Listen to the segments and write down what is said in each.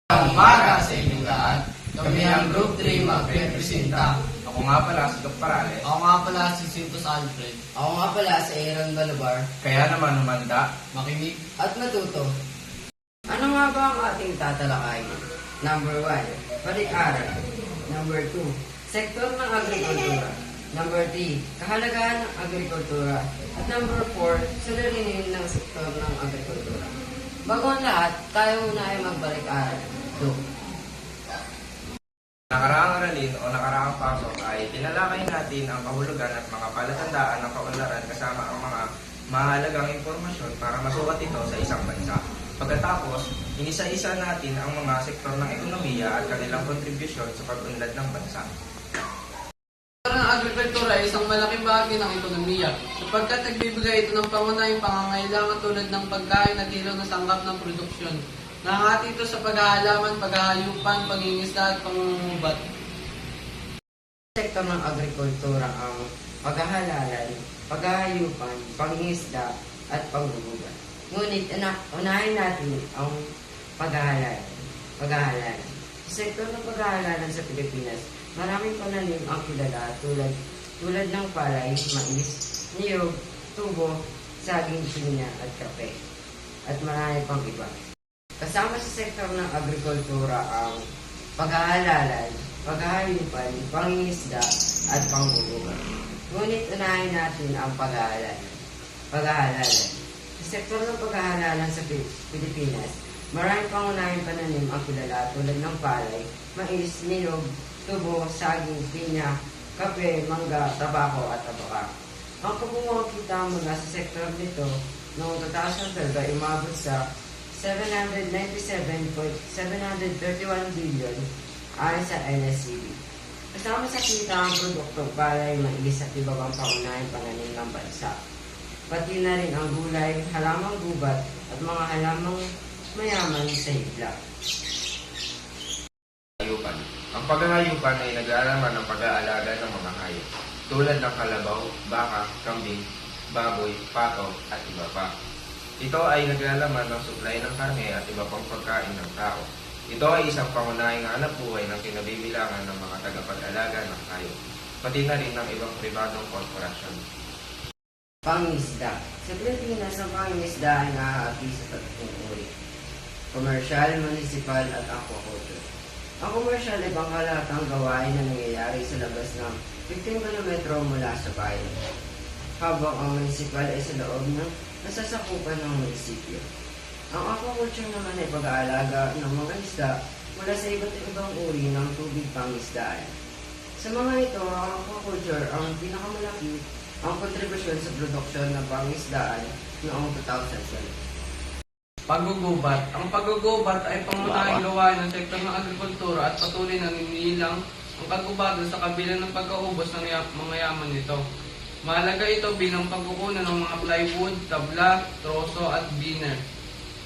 Umaga sa inyong lahat, kami ang Group 3 magre-presenta. Ako nga pala si Doc Parales. Ako nga pala si Sintos Alfred. Ako nga pala si Aaron Balabar. Kaya naman humanda. Makinig. At matuto. Ano nga ba ang ating tatalakayin? Number 1, pag-aaral. Number 2, sektor ng agrikultura. Number 3, kahalagahan ng agrikultura. At number 4, suliranin ng sektor ng agrikultura. Bago ang lahat, tayo muna ay magbalik-aral. Nakaraang aralin o nakaraang pasok ay tinalakay natin ang kahulugan at mga palatandaan ng kaunlaran kasama ang mga mahalagang impormasyon para masukat ito sa isang bansa. Pagkatapos, inisa-isa natin ang mga sektor ng ekonomiya at kanilang kontribusyon sa pag-unlad ng bansa. Ang agrikultura ay isang malaking bahagi ng ekonomiya sapagkat nagbibigay ito ng pangunahing pangangailangan tulad ng pagkain at ilaw na sangkap ng produksyon. Nangangati ito sa paghahalaman, paghahayupan, pangingisda at pangungubat. Sektor ng agrikultura ang paghahalalan, paghahayupan, pangingisda at panggugubat. Ngunit unahin natin ang paghahalalan. Sa sektor ng paghahalalan sa Pilipinas, maraming pananim ang kilala tulad ng palay, mais, niyog, tubo, saging, pinya at kape. At marami pang iba. Kasama sa sektor ng agrikultura ang paghahalalan, paghahayupan, pangingisda at panggugubat. Ngunit unahin natin ang paghahalalan. Sa sektor ng paghahalalan sa Pilipinas, maraming pangunahing pananim ang kilala tulad ng palay, mais, niyog, tubo, saging, pinya, kape, mangga, tabako at tabaka. Ang kabuuang kita mula sa sektor nito noong 2012 ay umabot sa 797.731 billion ayon sa NSCB. Kasama sa kita ang produkto palay, mais at iba pang pangunahing pananim ng bansa. Pati na rin ang gulay, halamang gubat at mga halamang mayaman sa higla. Hayupan. Ang paghahayupan ay nag-aalaman ng pag-aalaga ng mga hayop tulad ng kalabaw, baka, kambing, baboy, pato at iba pa. Ito ay naglalaman ng supply ng karne at iba pang pagkain ng tao. Ito ay isang pangunahing hanapbuhay ng kinabibilangan ng mga tagapag-alaga ng hayop, pati na rin ng ibang pribadong korporasyon. Pangingisda. Sa Pilipinas, ang pangingisda ay nahahati sa tatlong uri: commercial, municipal at aquaculture. Ang commercial ay pangkalahatang gawain na nangyayari sa labas ng 15 km mula sa bayan, habang ang municipal ay sa loob ng nasasakupan ng munisipyo. Ang aquaculture naman ay pag-aalaga ng mga isda mula sa iba't ibang uri ng tubig pangisdaan. Sa mga ito, ang aquaculture ang pinakamalaki ang kontribusyon sa produksyon ng pangisdaan noong 2012. Paggugubat. Ang paggugubat ay pangunahing gawain ng sektor ng agrikultura at patuloy na ninilang ang kagubatan sa kabila ng pagkaubos ng mga yaman nito. Mahalaga ito bilang pagkukunan ng mga plywood, tabla, troso at biner.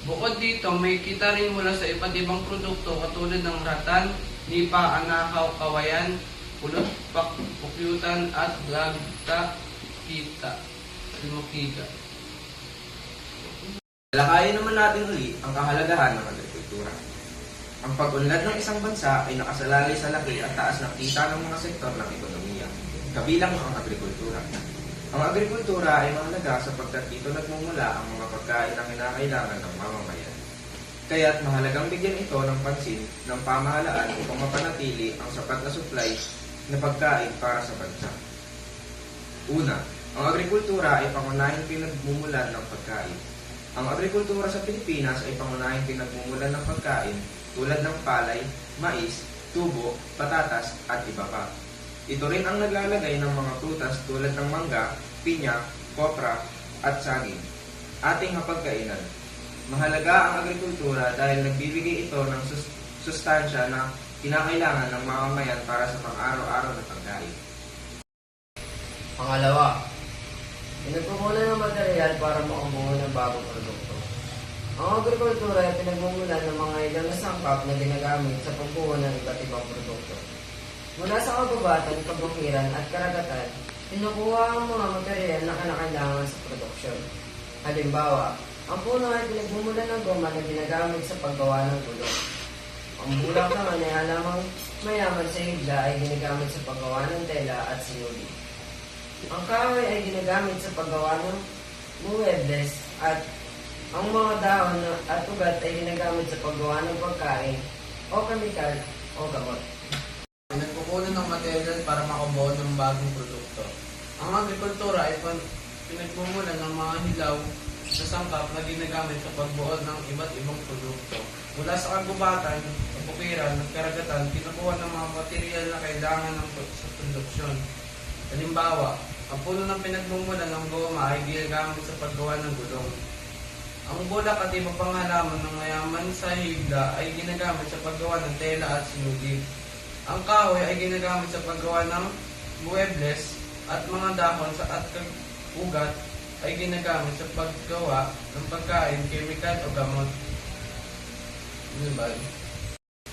Bukod dito, may kita rin mula sa iba't ibang produkto katulad ng ratan, nipa, anakaw, kawayan, pulot, pukyutan at lagta, kita, sinukiga. Talakayin naman natin uli ang kahalagahan ng agrikultura. Ang pag-unlad ng isang bansa ay nakasalalay sa laki at taas ng kita ng mga sektor ng ekonomiya, kabilang ang agrikultura. Ang agrikultura ay mahalaga sapagkat dito nagmumula ang mga pagkain na kinakailangan ng mamamayan. Kaya't mahalagang bigyan ito ng pansin ng pamahalaan upang mapanatili ang sapat na supply na pagkain para sa bansa. Una, ang agrikultura ay pangunahing pinagmumulan ng pagkain. Ang agrikultura sa Pilipinas ay pangunahing pinagmumulan ng pagkain tulad ng palay, mais, tubo, patatas at iba pa. Ito rin ang naglalagay ng mga prutas tulad ng mangga, pinya, kopra at saging. Ating hapagkainan. Mahalaga ang agrikultura dahil nagbibigay ito ng sustansya na kinakailangan ng mamamayan para sa pang-araw-araw na pagkain. Pangalawa, pinagkukunan ng material para makabuo ng bagong produkto. Ang agrikultura ay pinagmumulan ng mga ilang na sangkap na ginagamit sa pagbuo ng iba't ibang produkto. Mula sa kagubatan, kabukiran at karagatan, kinukuha ang mga material na kinakailangan sa produksyon. Halimbawa, ang puno ay pinagmumulan ng goma na ginagamit sa paggawa ng gulong. Ang bulak naman ay alamang mayaman sa higla ay ginagamit sa paggawa ng tela at sinuli. Ang kahoy ay ginagamit sa paggawa ng muebles at ang mga dahon at ugat ay ginagamit sa paggawa ng pagkain o kemikal o gamot. Pinagkukunan ng material para makabuo ng bagong produkto. Ang agrikultura ay pinagmumulan ng mga hilaw na sangkap na ginagamit sa pagbuo ng iba't ibang produkto. Mula sa kagubatan, kabukiran at karagatan, kinukuha ng mga material na kailangan sa produksyon. Halimbawa, ang puno ng pinagmumulan ng goma ay ginagamit sa paggawa ng gulong. Ang bulak at iba pang halaman ng mayaman sa higla ay ginagamit sa paggawa ng tela at sinuli. Ang kahoy ay ginagamit sa paggawa ng muebles at mga dahon at ugat ay ginagamit sa paggawa ng pagkain, kemikal o gamot. Diba?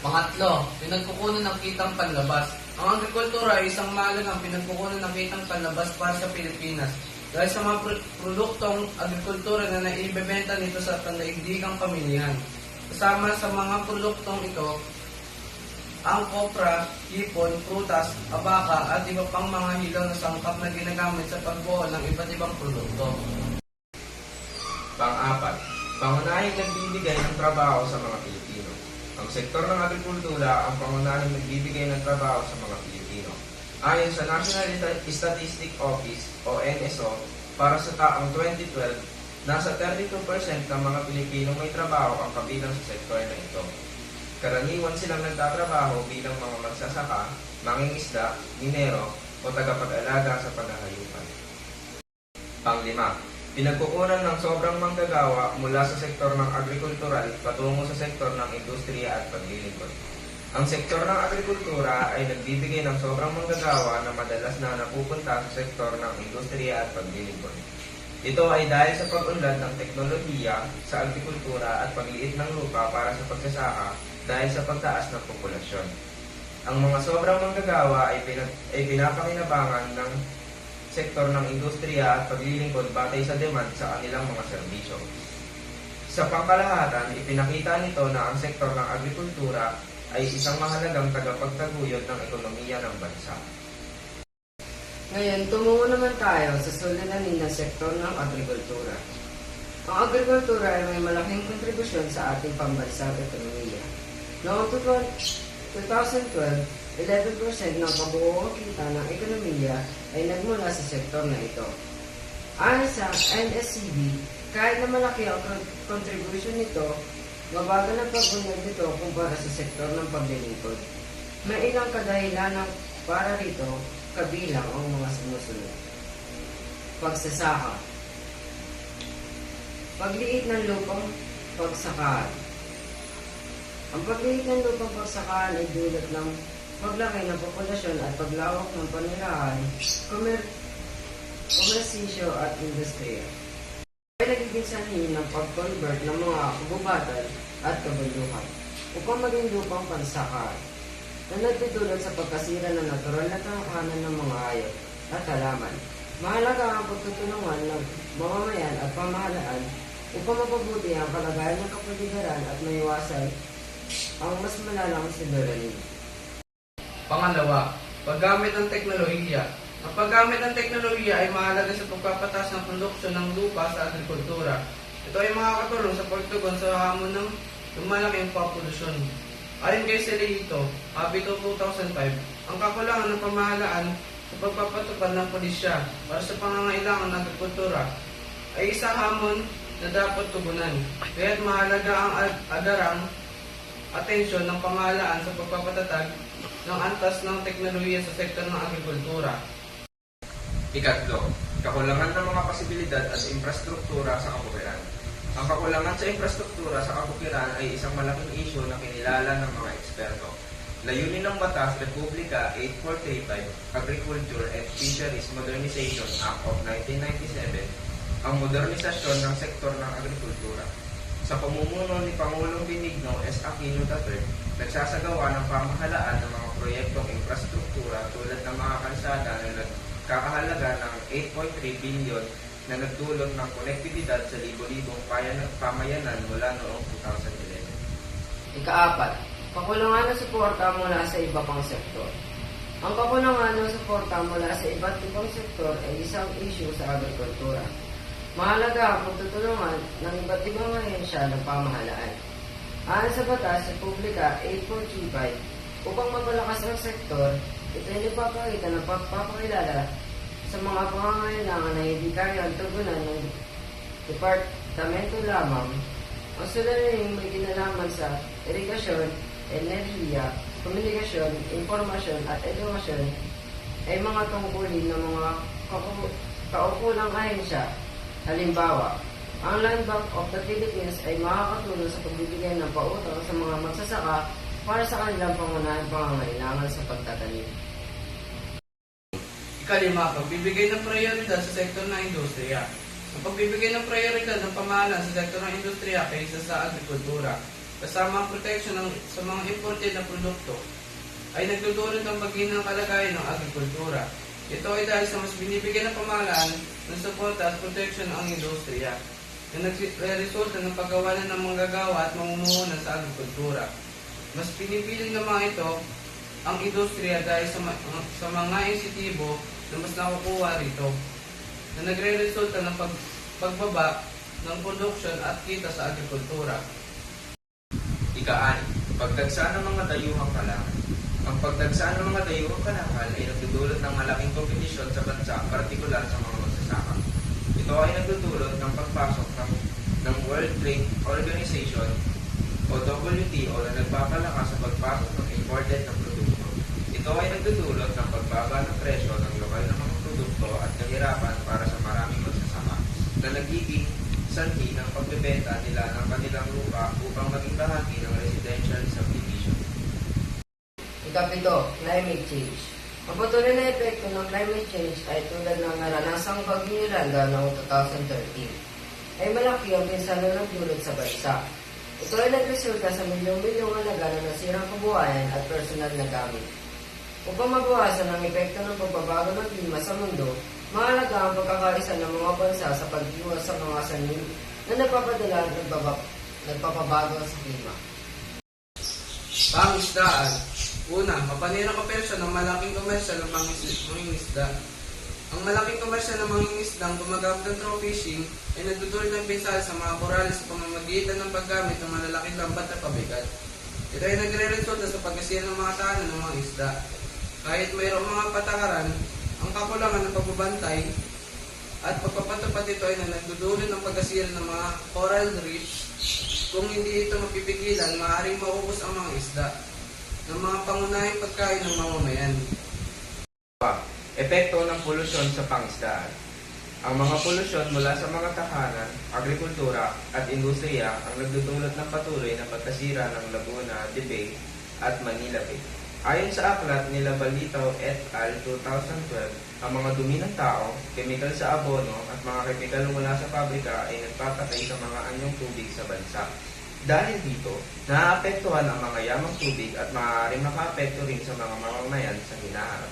Pangatlo, pinagkukunan ng kitang panlabas. Ang agrikultura ay isang mahalagang pinagkukunan ng kitang panlabas para sa Pilipinas. Dahil sa mga produktong agrikultura na naibebenta nito sa pandaigdigang pamilihan. Kasama sa mga produktong ito, ang kopra, hipon, prutas, abaka at iba pang mga hilaw na sangkap na ginagamit sa pagbuo ng iba't ibang produkto. Pang-apat, pangunahing nagbibigay ng trabaho sa mga Pilipino. Ang sektor ng agrikultura ang pangunahing nagbibigay ng trabaho sa mga Pilipino. Ayon sa National Statistics Office o NSO, para sa taong 2012, nasa 32% ng mga Pilipino may trabaho ang kabilang sa sektor na ito. Karaniwan silang nagtatrabaho bilang mga magsasaka, mangingisda, minero o tagapag-alaga sa paghahayupan. Panglima, pinagkukunan ng sobrang manggagawa mula sa sektor ng agrikultural patungo sa sektor ng industriya at paglilingkod. Ang sektor ng agrikultura ay nagbibigay ng sobrang manggagawa na madalas na napupunta sa sektor ng industriya at paglilingkod. Ito ay dahil sa pag-unlad ng teknolohiya sa agrikultura at pagliit ng lupa para sa pagsasaka dahil sa pagtaas ng populasyon. Ang mga sobrang manggagawa ay pinapakinabangan ng sektor ng industriya at paglilingkod batay sa demand sa kanilang mga serbisyo. Sa pangkalahatan, ipinakita nito na ang sektor ng agrikultura ay isang mahalagang tagapagtaguyod ng ekonomiya ng bansa. Ngayon, tumungo naman tayo sa suliranin ng sektor ng agrikultura. Ang agrikultura ay may malaking kontribusyon sa ating pambansang ekonomiya. Noong 2012, 11% ng kabuoang kita ng ekonomiya ay nagmula sa sektor na ito. Ayon sa NSCB, kahit na malaki ang contribution nito, mabagal ang pag-unlad nito kumpara sa sektor ng paglilingkod. May ilang kadahilan para rito, kabilang ang mga sumusunod. Pagsasaka, pagliit ng lupang pagsakaan. Ang pagliit ng lupang pagsakaan ay dulot ng paglaki ng populasyon at paglawak ng panirahan, komersisyo at industriya. Ay nagiging sanhi ng pag-convert ng mga kabubatan at kabaluhan upang maging lupang pansakaan na nagdudulot sa pagkasira ng natural na tangkanan ng mga hayop at halaman. Mahalaga ang pagtutulungan ng mamamayan at pamahalaan upang mapabuti ang kalagayan ng kapaligiran at maiwasan ang mas malalang suliranin. Pangalawa, paggamit ng teknolohiya. Ang paggamit ng teknolohiya ay mahalaga sa pagpapataas ng produksyon ng lupa sa agrikultura. Ito ay makakatulong sa pagtugon sa hamon ng lumalaking populasyon. Ayon kay Celito, Habito 2005, ang kakulangan ng pamahalaan sa pagpapatupad ng pulisya para sa pangangailangan ng agrikultura ay isang hamon na dapat tugunan. Kaya't mahalaga ang agarang atensyon ng pamahalaan sa pagpapatatag ng antas ng teknolohiya sa sektor ng agrikultura. Ikatlo, kakulangan ng mga posibilidad at infrastruktura sa kabukiran. Ang kakulangan sa infrastruktura sa kabukiran ay isang malaking issue na kinilala ng mga eksperto. Layunin ng Batas Republika 8435, Agriculture and Fisheries Modernization Act of 1997, ang modernisasyon ng sektor ng agrikultura. Sa pamumuno ni Pangulong Benigno S. Aquino III, nagsasagawa ng pamahalaan ng mga proyektong infrastruktura tulad ng mga kalsada na nagkakahalaga ng 8.3 billion na nagdulot ng konektibidad sa libo-libong pamayanan mula noong 2011. Ikaapat, Kakulangan ng suporta mula sa iba pang sektor. Ang kakulangan ng suporta mula sa iba't ibang sektor ay isang issue sa agrikultura. Mahalaga ang pagtutulungan ng iba't ibang ahensya ng pamahalaan. Ayon sa Batas Republika 8435, upang mapalakas ang sektor, ito ay nagpapakita ng pagpapakilala sa mga pangangailangan na hindi kayang tugunan ng departamento lamang. Ang suliraning may kinalaman sa irigasyon, enerhiya, komunikasyon, informasyon at edukasyon ay mga tungkulin ng mga kaukulang ahensya. Halimbawa, ang Land Bank of the Philippines ay makakatulong sa pagbibigay ng pautang sa mga magsasaka para sa kanilang pangunahing pangangailangan sa pagtatanim. Ikalima, pagbibigay ng prioridad sa sektor ng industriya. Ang pagbibigay ng prioridad ng pamahalaan sa sektor ng industriya kaysa sa agrikultura, kasama ang proteksyon sa mga imported na produkto, ay nagdudulot ng paghinang kalagayan ng agrikultura. Ito ay dahil sa mas binibigyan ng pamahalaan ng suporta at proteksyon ang industriya, na nagresulta ng paggawalan ng manggagawa at mamumuhunan sa agrikultura. Mas pinipili ng mga ito ang industriya dahil sa mga insentibo na mas nakukuha rito, na nagre-resulta ng pagbaba ng produksyon at kita sa agrikultura. Ika-6. Pagdagsa ng mga dayuhang kalakal. Ang pagdagsa ng mga dayuhang kalakal ay nagdudulot ng malaking kompetisyon sa bansa, partikular sa mga magsasaka. Ito ay nagdudulot ng pagpasok ng World Trade Organization o WTO na nagpapalakas sa pagpasok ng imported na produkto. Ito ay nagdudulot ng pagbaba ng presyo ng lokal na mga produkto at kahirapan para sa maraming magsasaka na nagiging sanhi ng pagbebenta nila ng kanilang lupa upang maging bahagi ng residential subdivision. Ikapito, climate change. Ang patuloy na epekto ng climate change ay tulad ng naranasang Bagyo Yolanda noong 2013. Ay malaki ang pinsala ng dulot sa bansa. Ito ay nagresulta sa milyong-milyong halaga na nasirang kabuhayan at personal na gamit. Upang mabawasan ang epekto ng pagbabago ng klima sa mundo, mahalaga ang pagkakaisa ng mga bansa sa pag-iwas sa mga sanhi na nagpapadala at nagpapabago sa klima. Pangisdaan. Una, mapanirang kapersyon ng malaking komersya ng mangingisda. Ang malaking komersya ng mangingisdang gumagamit ng troll fishing ay nagdudulot ng pinsala sa mga korales sa pamamagitan ng paggamit ng malalaking lambat na pabigat. Ito ay nagre-resulta sa pagkasira ng mga tahanan ng mga isda. Kahit mayroong mga patakaran, ang kakulangan ng pagbabantay at pagpapatupad ito ay nagdudulot ng pagkasira ng mga coral reefs. Kung hindi ito mapipigilan, maaaring maubos ang mga isda ng mga pangunahing pagkain ng mamamayan. Epekto ng polusyon sa pangisdaan. Ang mga polusyon mula sa mga tahanan, agrikultura at industriya ang nagdudulot ng patuloy na pagkasira ng Laguna de Bay at Manila Bay. Ayon sa aklat nila Balitaw et al. 2012, ang mga dumi ng tao, kemikal sa abono at mga kemikal mula sa pabrika ay nagpapatay sa mga anyong tubig sa bansa. Dahil dito, naaapektuhan ang mga yamang tubig at maaaring makaapekto rin sa mga mamamayan sa hinaharap.